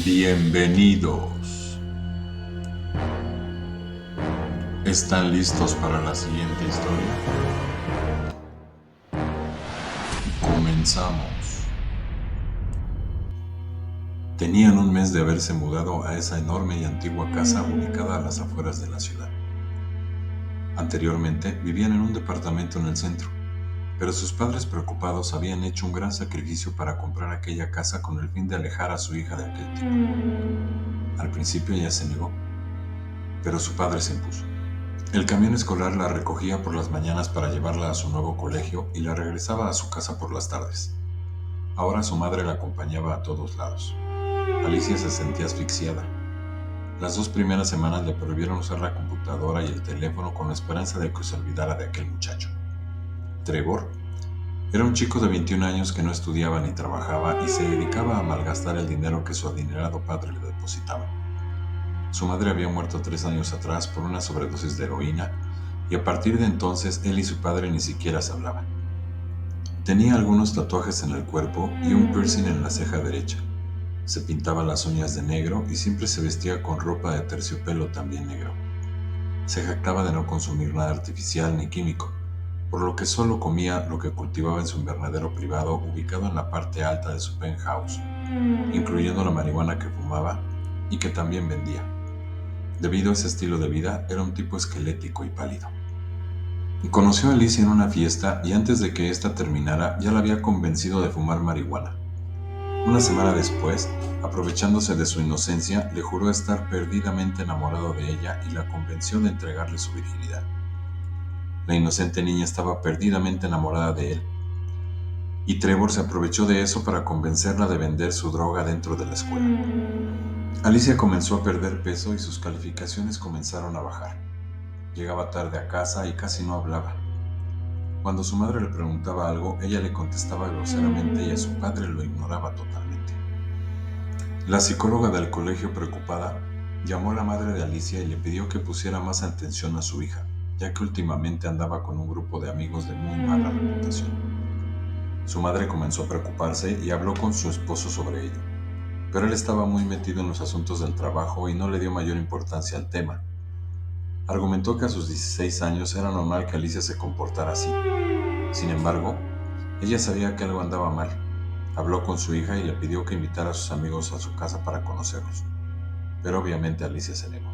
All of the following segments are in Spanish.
Bienvenidos. ¿Están listos para la siguiente historia? Comenzamos. Tenían un mes de haberse mudado a esa enorme y antigua casa ubicada a las afueras de la ciudad. Anteriormente vivían en un departamento en el centro, pero sus padres preocupados habían hecho un gran sacrificio para comprar aquella casa con el fin de alejar a su hija de aquel tipo. Al principio ella se negó, pero su padre se impuso. El camión escolar la recogía por las mañanas para llevarla a su nuevo colegio y la regresaba a su casa por las tardes. Ahora su madre la acompañaba a todos lados. Alicia se sentía asfixiada. Las 2 primeras semanas le prohibieron usar la computadora y el teléfono con la esperanza de que se olvidara de aquel muchacho. Trevor era un chico de 21 años que no estudiaba ni trabajaba y se dedicaba a malgastar el dinero que su adinerado padre le depositaba. Su madre había muerto 3 años atrás por una sobredosis de heroína y a partir de entonces él y su padre ni siquiera se hablaban. Tenía algunos tatuajes en el cuerpo y un piercing en la ceja derecha. Se pintaba las uñas de negro y siempre se vestía con ropa de terciopelo también negro. Se jactaba de no consumir nada artificial ni químico, por lo que solo comía lo que cultivaba en su invernadero privado ubicado en la parte alta de su penthouse, incluyendo la marihuana que fumaba y que también vendía. Debido a ese estilo de vida, era un tipo esquelético y pálido. Conoció a Alicia en una fiesta y antes de que ésta terminara ya la había convencido de fumar marihuana. Una semana después, aprovechándose de su inocencia, le juró estar perdidamente enamorado de ella y la convenció de entregarle su virginidad. La inocente niña estaba perdidamente enamorada de él, y Trevor se aprovechó de eso para convencerla de vender su droga dentro de la escuela. Alicia comenzó a perder peso y sus calificaciones comenzaron a bajar. Llegaba tarde a casa y casi no hablaba. Cuando su madre le preguntaba algo, ella le contestaba groseramente y a su padre lo ignoraba totalmente. La psicóloga del colegio, preocupada, llamó a la madre de Alicia y le pidió que pusiera más atención a su hija, ya que últimamente andaba con un grupo de amigos de muy mala reputación. Su madre comenzó a preocuparse y habló con su esposo sobre ello, pero él estaba muy metido en los asuntos del trabajo y no le dio mayor importancia al tema. Argumentó que a sus 16 años era normal que Alicia se comportara así. Sin embargo, ella sabía que algo andaba mal. Habló con su hija y le pidió que invitara a sus amigos a su casa para conocerlos. Pero obviamente Alicia se negó.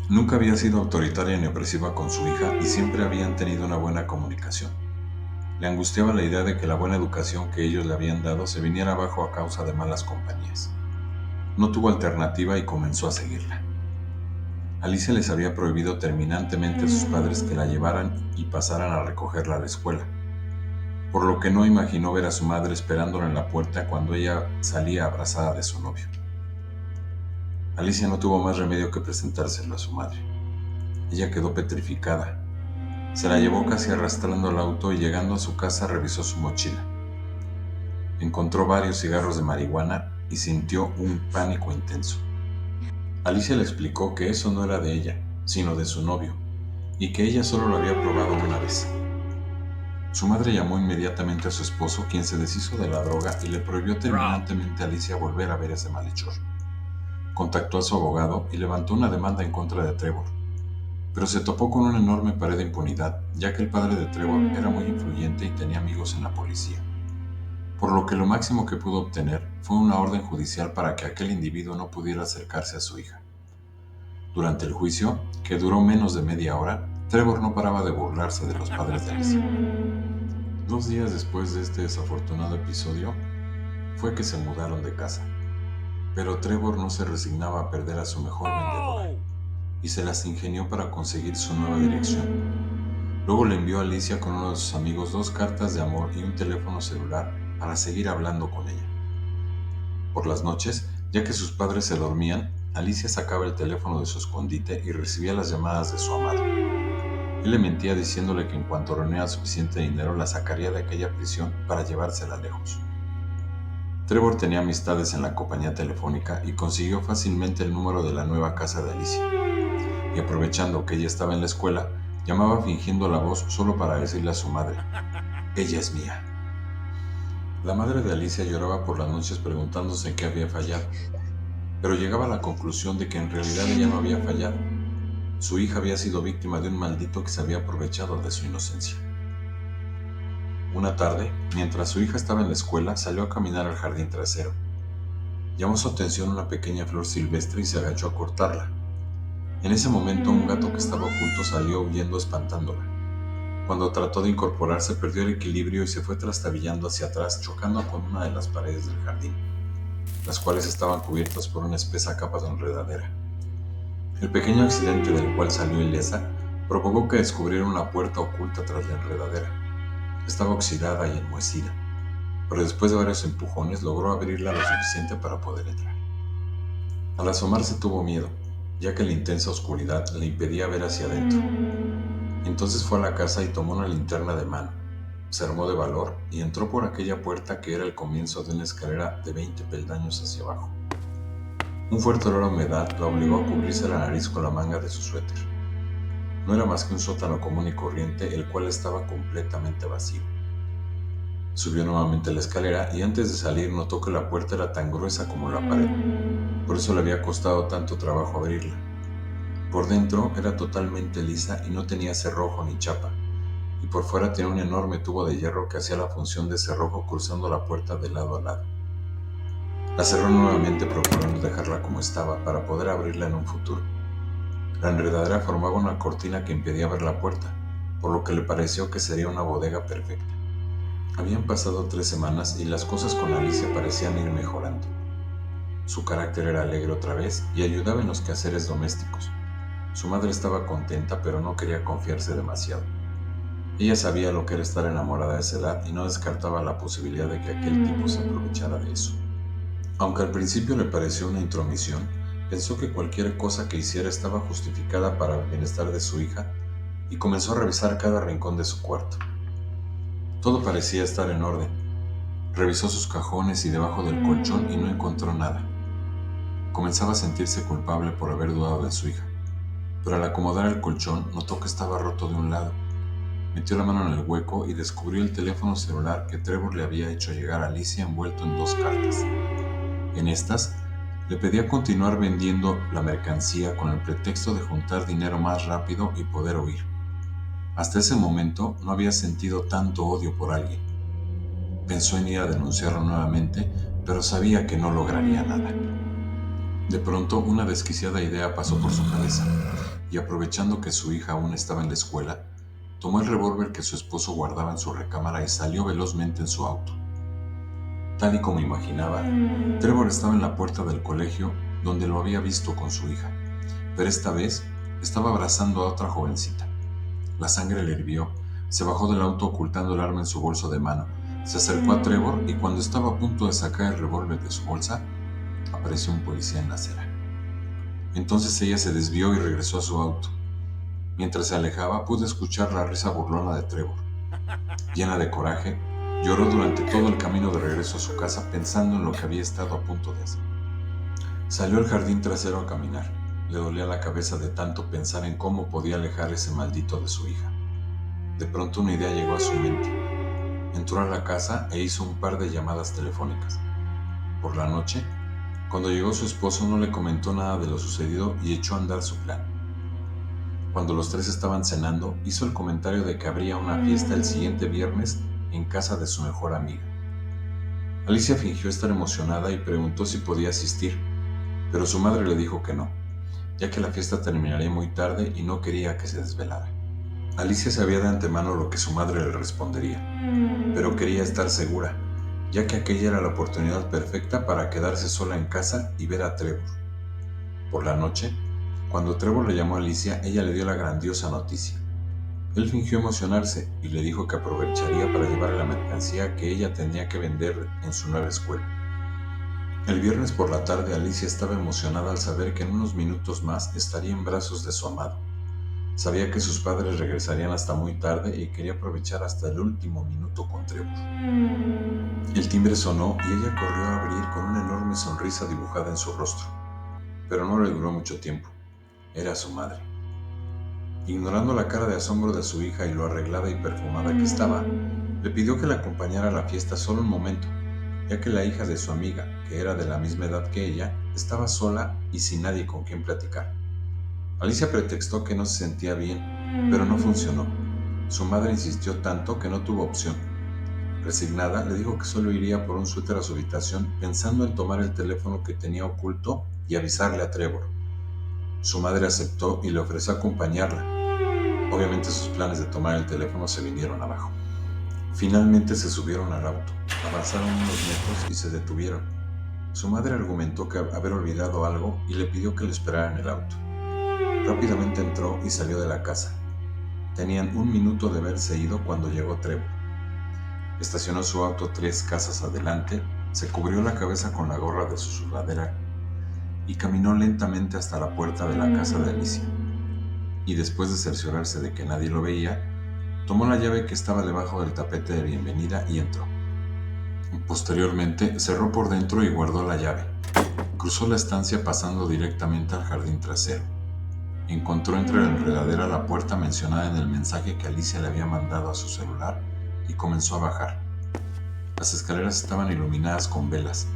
Nunca había sido autoritaria ni opresiva con su hija y siempre habían tenido una buena comunicación. Le angustiaba la idea de que la buena educación que ellos le habían dado se viniera abajo a causa de malas compañías. No tuvo alternativa y comenzó a seguirla. Alicia les había prohibido terminantemente a sus padres que la llevaran y pasaran a recogerla a la escuela, por lo que no imaginó ver a su madre esperándola en la puerta cuando ella salía abrazada de su novio. Alicia no tuvo más remedio que presentárselo a su madre. Ella quedó petrificada. Se la llevó casi arrastrando al auto y llegando a su casa revisó su mochila. Encontró varios cigarros de marihuana y sintió un pánico intenso. Alicia le explicó que eso no era de ella, sino de su novio, y que ella solo lo había probado una vez. Su madre llamó inmediatamente a su esposo, quien se deshizo de la droga y le prohibió terminantemente a Alicia volver a ver ese malhechor. Contactó a su abogado y levantó una demanda en contra de Trevor, pero se topó con una enorme pared de impunidad, ya que el padre de Trevor era muy influyente y tenía amigos en la policía, por lo que lo máximo que pudo obtener fue una orden judicial para que aquel individuo no pudiera acercarse a su hija. Durante el juicio, que duró menos de media hora, Trevor no paraba de burlarse de los padres de Alicia. 2 días después de este desafortunado episodio, fue que se mudaron de casa. Pero Trevor no se resignaba a perder a su mejor vendedora, y se las ingenió para conseguir su nueva dirección. Luego le envió a Alicia con uno de sus amigos 2 cartas de amor y un teléfono celular para seguir hablando con ella. Por las noches, ya que sus padres se dormían, Alicia sacaba el teléfono de su escondite y recibía las llamadas de su amado. Él le mentía diciéndole que en cuanto reuniera suficiente dinero la sacaría de aquella prisión para llevársela lejos. Trevor tenía amistades en la compañía telefónica y consiguió fácilmente el número de la nueva casa de Alicia. Y aprovechando que ella estaba en la escuela, llamaba fingiendo la voz solo para decirle a su madre: «Ella es mía». La madre de Alicia lloraba por las noches preguntándose en qué había fallado. pero llegaba a la conclusión de que en realidad ella no había fallado. Su hija había sido víctima de un maldito que se había aprovechado de su inocencia. Una tarde, mientras su hija estaba en la escuela, salió a caminar al jardín trasero. Llamó su atención una pequeña flor silvestre y se agachó a cortarla. En ese momento, un gato que estaba oculto salió huyendo espantándola. Cuando trató de incorporarse, perdió el equilibrio y se fue trastabillando hacia atrás, chocando con una de las paredes del jardín, las cuales estaban cubiertas por una espesa capa de enredadera. El pequeño accidente del cual salió ilesa provocó que descubriera una puerta oculta tras la enredadera. Estaba oxidada y enmohecida, pero después de varios empujones logró abrirla lo suficiente para poder entrar. Al asomarse tuvo miedo, ya que la intensa oscuridad le impedía ver hacia adentro. Entonces fue a la casa y tomó una linterna de mano, se armó de valor y entró por aquella puerta que era el comienzo de una escalera de 20 peldaños hacia abajo. Un fuerte olor a humedad la obligó a cubrirse la nariz con la manga de su suéter. No era más que un sótano común y corriente, el cual estaba completamente vacío. Subió nuevamente la escalera y antes de salir notó que la puerta era tan gruesa como la pared. Por eso le había costado tanto trabajo abrirla. Por dentro era totalmente lisa y no tenía cerrojo ni chapa, y por fuera tenía un enorme tubo de hierro que hacía la función de cerrojo cruzando la puerta de lado a lado. La cerró nuevamente procurando dejarla como estaba para poder abrirla en un futuro. La enredadera formaba una cortina que impedía ver la puerta, por lo que le pareció que sería una bodega perfecta. Habían pasado 3 semanas y las cosas con Alicia parecían ir mejorando. Su carácter era alegre otra vez y ayudaba en los quehaceres domésticos. Su madre estaba contenta, pero no quería confiarse demasiado. Ella sabía lo que era estar enamorada a esa edad y no descartaba la posibilidad de que aquel tipo se aprovechara de eso. Aunque al principio le pareció una intromisión, pensó que cualquier cosa que hiciera estaba justificada para el bienestar de su hija y comenzó a revisar cada rincón de su cuarto. Todo parecía estar en orden. Revisó sus cajones y debajo del colchón y no encontró nada. Comenzaba a sentirse culpable por haber dudado de su hija, pero al acomodar el colchón notó que estaba roto de un lado. Metió la mano en el hueco y descubrió el teléfono celular que Trevor le había hecho llegar a Alicia envuelto en 2 cartas. En estas, le pedía continuar vendiendo la mercancía con el pretexto de juntar dinero más rápido y poder huir. Hasta ese momento no había sentido tanto odio por alguien. Pensó en ir a denunciarlo nuevamente, pero sabía que no lograría nada. De pronto, una desquiciada idea pasó por su cabeza, y aprovechando que su hija aún estaba en la escuela, tomó el revólver que su esposo guardaba en su recámara y salió velozmente en su auto. Tal y como imaginaba, Trevor estaba en la puerta del colegio donde lo había visto con su hija, pero esta vez estaba abrazando a otra jovencita. La sangre le hirvió, se bajó del auto ocultando el arma en su bolso de mano, se acercó a Trevor y cuando estaba a punto de sacar el revólver de su bolsa, apareció un policía en la acera. Entonces ella se desvió y regresó a su auto. Mientras se alejaba, pudo escuchar la risa burlona de Trevor. Llena de coraje, lloró durante todo el camino de regreso a su casa pensando en lo que había estado a punto de hacer. Salió al jardín trasero a caminar. Le dolía la cabeza de tanto pensar en cómo podía alejar ese maldito de su hija. De pronto una idea llegó a su mente. Entró a la casa e hizo un par de llamadas telefónicas. Por la noche, cuando llegó su esposo no le comentó nada de lo sucedido y echó a andar su plan. Cuando los 3 estaban cenando, hizo el comentario de que habría una fiesta el siguiente viernes en casa de su mejor amiga. Alicia fingió estar emocionada y preguntó si podía asistir, pero su madre le dijo que no, ya que la fiesta terminaría muy tarde y no quería que se desvelara. Alicia sabía de antemano lo que su madre le respondería, pero quería estar segura, ya que aquella era la oportunidad perfecta para quedarse sola en casa y ver a Trevor. Por la noche, cuando Trevor le llamó a Alicia, ella le dio la grandiosa noticia. Él fingió emocionarse y le dijo que aprovecharía para llevarle la mercancía que ella tenía que vender en su nueva escuela. El viernes por la tarde Alicia estaba emocionada al saber que en unos minutos más estaría en brazos de su amado. Sabía que sus padres regresarían hasta muy tarde y quería aprovechar hasta el último minuto con Trevor. El timbre sonó y ella corrió a abrir con una enorme sonrisa dibujada en su rostro, pero no le duró mucho tiempo. Era su madre. Ignorando la cara de asombro de su hija y lo arreglada y perfumada que estaba, le pidió que la acompañara a la fiesta solo un momento, ya que la hija de su amiga, que era de la misma edad que ella, Estaba sola y sin nadie con quien platicar. Alicia pretextó que no se sentía bien, pero no funcionó. Su madre insistió tanto que no tuvo opción. Resignada, le dijo que solo iría por un suéter a su habitación, pensando en tomar el teléfono que tenía oculto y avisarle a Trevor. Su madre aceptó y le ofreció acompañarla. Obviamente sus planes de tomar el teléfono se vinieron abajo. Finalmente se subieron al auto, avanzaron unos metros y se detuvieron. Su madre argumentó que haber olvidado algo y le pidió que lo esperara en el auto. Rápidamente entró y salió de la casa. Tenían 1 minuto de haberse ido cuando llegó Trevor. Estacionó su auto 3 casas adelante, se cubrió la cabeza con la gorra de su sudadera y caminó lentamente hasta la puerta de la casa de Alicia. Y después de cerciorarse de que nadie lo veía, tomó la llave que estaba debajo del tapete de bienvenida y entró. Posteriormente, cerró por dentro y guardó la llave. Cruzó la estancia pasando directamente al jardín trasero. Encontró entre la enredadera la puerta mencionada en el mensaje que Alicia le había mandado a su celular y comenzó a bajar. Las escaleras estaban iluminadas con velas.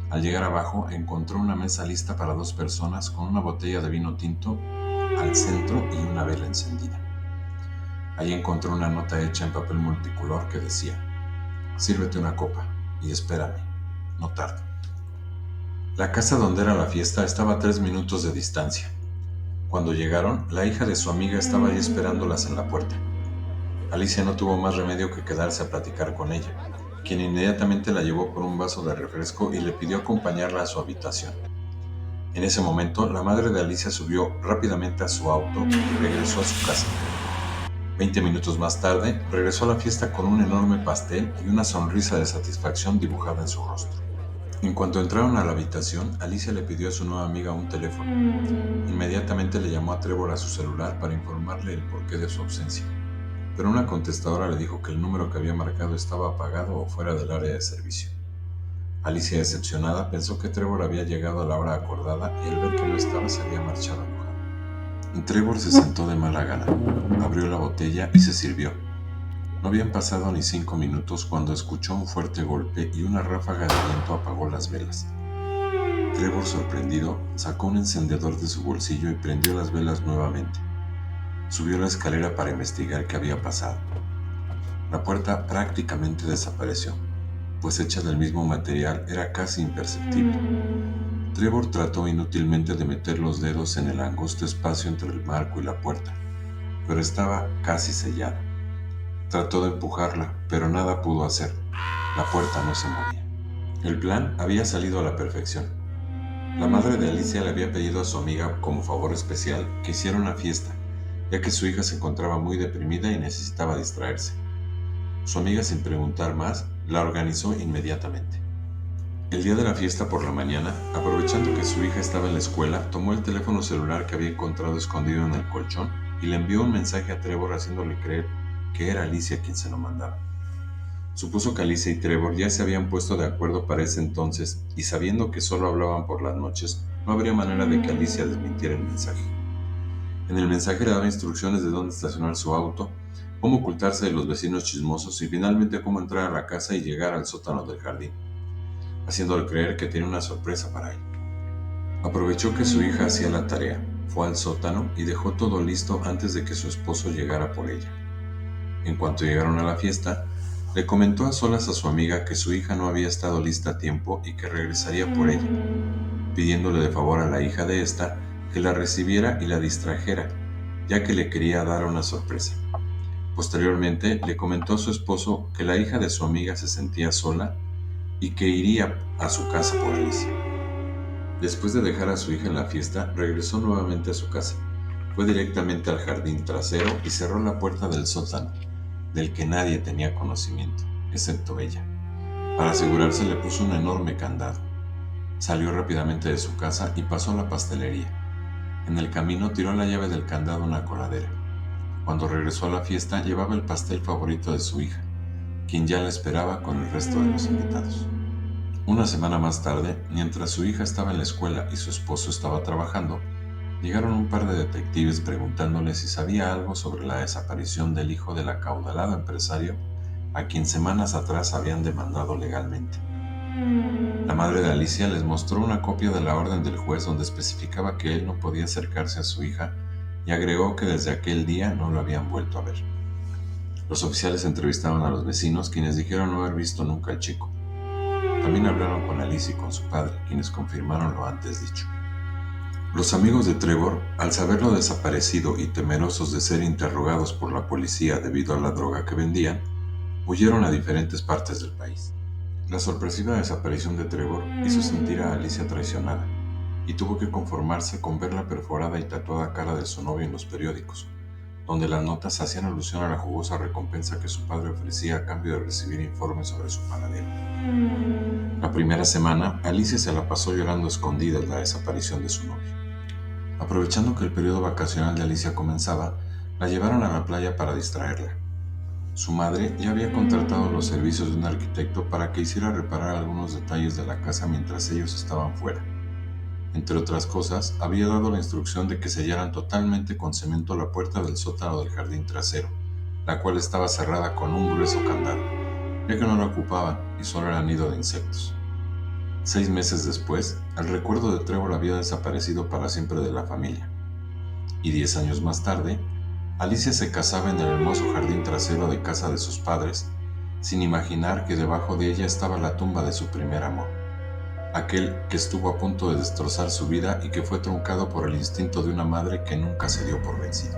Al llegar abajo, encontró una mesa lista para 2 personas con una botella de vino tinto al centro y una vela encendida. Allí encontró una nota hecha en papel multicolor que decía: «Sírvete una copa y espérame, no tardo». La casa donde era la fiesta estaba a 3 minutos de distancia. Cuando llegaron, la hija de su amiga estaba ahí esperándolas en la puerta. Alicia no tuvo más remedio que quedarse a platicar con ella, quien inmediatamente la llevó por un vaso de refresco y le pidió acompañarla a su habitación. En ese momento, la madre de Alicia subió rápidamente a su auto y regresó a su casa. 20 minutos más tarde, regresó a la fiesta con un enorme pastel y una sonrisa de satisfacción dibujada en su rostro. En cuanto entraron a la habitación, Alicia le pidió a su nueva amiga un teléfono. Inmediatamente le llamó a Trevor a su celular para informarle el porqué de su ausencia, pero una contestadora le dijo que el número que había marcado estaba apagado o fuera del área de servicio. Alicia, decepcionada, pensó que Trevor había llegado a la hora acordada y al ver que no estaba se había marchado enojado. Trevor se sentó de mala gana, abrió la botella y se sirvió. No habían pasado ni 5 minutos cuando escuchó un fuerte golpe y una ráfaga de viento apagó las velas. Trevor, sorprendido, sacó un encendedor de su bolsillo y prendió las velas nuevamente. Subió la escalera para investigar qué había pasado. La puerta prácticamente desapareció, pues hecha del mismo material era casi imperceptible. Trevor trató inútilmente de meter los dedos en el angosto espacio entre el marco y la puerta, pero estaba casi sellada. Trató de empujarla, pero nada pudo hacer. La puerta no se movía. El plan había salido a la perfección. La madre de Alicia le había pedido a su amiga, como favor especial, que hiciera una fiesta, ya que su hija se encontraba muy deprimida y necesitaba distraerse. Su amiga, sin preguntar más, la organizó inmediatamente. El día de la fiesta por la mañana, aprovechando que su hija estaba en la escuela, tomó el teléfono celular que había encontrado escondido en el colchón y le envió un mensaje a Trevor haciéndole creer que era Alicia quien se lo mandaba. Supuso que Alicia y Trevor ya se habían puesto de acuerdo para ese entonces y sabiendo que solo hablaban por las noches, no habría manera de que Alicia desmintiera el mensaje. En el mensaje le daba instrucciones de dónde estacionar su auto, cómo ocultarse de los vecinos chismosos y finalmente cómo entrar a la casa y llegar al sótano del jardín, haciéndole creer que tenía una sorpresa para él. Aprovechó que su hija hacía la tarea, fue al sótano y dejó todo listo antes de que su esposo llegara por ella. En cuanto llegaron a la fiesta, le comentó a solas a su amiga que su hija no había estado lista a tiempo y que regresaría por ella, pidiéndole de favor a la hija de esta que la recibiera y la distrajera, ya que le quería dar una sorpresa. Posteriormente, le comentó a su esposo que la hija de su amiga se sentía sola y que iría a su casa por Alicia. Después de dejar a su hija en la fiesta, regresó nuevamente a su casa. Fue directamente al jardín trasero y cerró la puerta del sótano, del que nadie tenía conocimiento, excepto ella. Para asegurarse, le puso un enorme candado. Salió rápidamente de su casa y pasó a la pastelería. En el camino tiró la llave del candado a una coladera. Cuando regresó a la fiesta, llevaba el pastel favorito de su hija, quien ya la esperaba con el resto de los invitados. Una semana más tarde, mientras su hija estaba en la escuela y su esposo estaba trabajando, llegaron un par de detectives preguntándole si sabía algo sobre la desaparición del hijo del acaudalado empresario a quien semanas atrás habían demandado legalmente. La madre de Alicia les mostró una copia de la orden del juez donde especificaba que él no podía acercarse a su hija y agregó que desde aquel día no lo habían vuelto a ver. Los oficiales entrevistaron a los vecinos, quienes dijeron no haber visto nunca al chico. También hablaron con Alicia y con su padre, quienes confirmaron lo antes dicho. Los amigos de Trevor, al saberlo desaparecido y temerosos de ser interrogados por la policía debido a la droga que vendían, huyeron a diferentes partes del país. La sorpresiva desaparición de Trevor hizo sentir a Alicia traicionada y tuvo que conformarse con ver la perforada y tatuada cara de su novio en los periódicos, donde las notas hacían alusión a la jugosa recompensa que su padre ofrecía a cambio de recibir informes sobre su paradero. La primera semana, Alicia se la pasó llorando escondida de la desaparición de su novio. Aprovechando que el periodo vacacional de Alicia comenzaba, la llevaron a la playa para distraerla. Su madre ya había contratado los servicios de un arquitecto para que hiciera reparar algunos detalles de la casa mientras ellos estaban fuera. Entre otras cosas, había dado la instrucción de que sellaran totalmente con cemento la puerta del sótano del jardín trasero, la cual estaba cerrada con un grueso candado, ya que no la ocupaban y solo era nido de insectos. 6 meses después, el recuerdo de Trevor había desaparecido para siempre de la familia. Y 10 años más tarde, Alicia se casaba en el hermoso jardín trasero de casa de sus padres, sin imaginar que debajo de ella estaba la tumba de su primer amor, aquel que estuvo a punto de destrozar su vida y que fue truncado por el instinto de una madre que nunca se dio por vencido.